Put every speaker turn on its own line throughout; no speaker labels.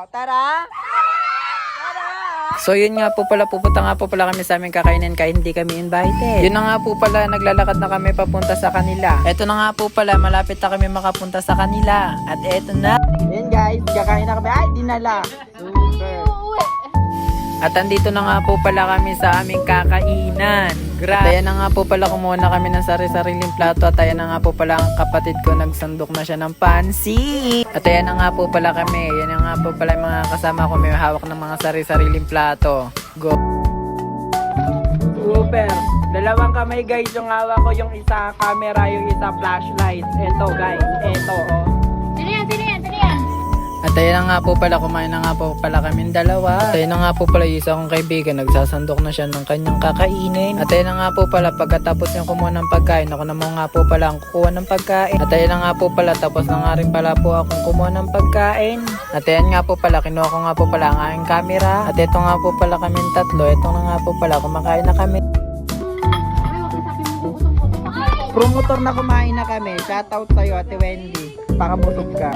Tara! Tara!
So yun nga po pala, pupunta nga po pala kami sa aming kakainin kahit hindi kami invited. Yun na nga po pala, naglalakad na kami papunta sa kanila. Eto na nga po pala, malapit na kami makapunta sa kanila. At eto na.
Yan guys, kakain na kami. Ay, dinala. Super.
At andito na nga po pala kami sa aming kakainan. At ayan na nga po pala, kumuha na kami ng sari-sariling plato. At ayan na nga po pala ang kapatid ko, nagsandok na siya ng pansit. At ayan na nga po pala kami. Yan na nga po pala yung mga kasama ko, may hawak ng mga sari-sariling plato. Go!
Super. Dalawang kamay guys yung hawak ko. Yung isa camera, yung isa flashlight. Ito guys. Ito oh.
Sino yan?
At ayan na nga po pala, kumain na nga po pala kaming dalawa. At ayan na nga po pala, yung isa kong kaibigan, nagsasandok na siya ng kanyang kakainin. At ayan na nga po pala, pagkatapos niyang kumuha ng pagkain, ako naman nga po pala ang kukuha ng pagkain. At ayan na nga po pala, tapos na nga rin pala po akong kumuha ng pagkain. At ayan nga po pala, kinuha ko nga po pala ang aking camera. At ito nga po pala kaming tatlo. Ito na nga po pala, kumakain na kami.
Promotor na kumain na kami. Shoutout sa'yo, Ate Wendy. Pakabusog ka.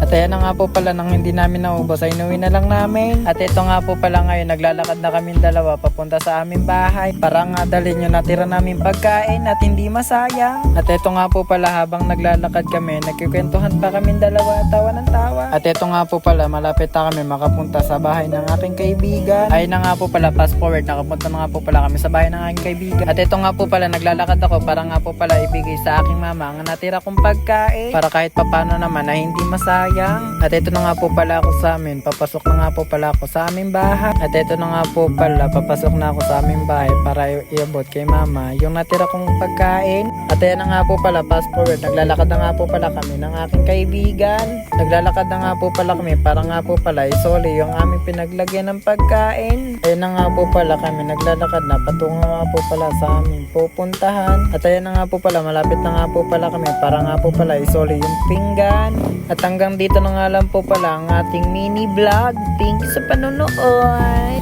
At ayan na nga po pala, nang hindi namin naubos ay inuwi na lang namin. At ito nga po pala ngayon, naglalakad na kami dalawa papunta sa aming bahay para nga dalhin yung natira namin pagkain at hindi masayang. At ito nga po pala, habang naglalakad kami, nagkikwentuhan pa kami dalawa, tawa ng tawa. At ito nga po pala, malapit na kami makapunta sa bahay ng aking kaibigan. Ay na nga po pala, fast forward, nakapunta na nga po pala kami sa bahay ng aking kaibigan. At ito nga po pala, naglalakad ako para nga po pala ibigay sa aking mama ang natira kong pagkain para kahit papano naman na hindi masayang. At ito na nga po pala ako sa amin, papasok na nga po pala ako sa aming bahay. At ito na nga po pala, papasok na ako sa aming bahay para iabot kay mama yung natira kong pagkain. At ayan na nga po pala, fast forward, naglalakad na nga po pala kami ng aking kaibigan. Naglalakad na nga po pala kami para nga po pala isoli yung aming pinaglagyan ng pagkain. Ayan na nga po pala kami, naglalakad na patungo nga po pala sa aming pupuntahan. At ayan na nga po pala, malapit na nga po pala kami para nga po pala isoli yung pinggan. At hanggang dito na nga lang po pala ang ating mini vlog. Thank you sa panonood.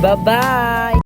Bye-bye!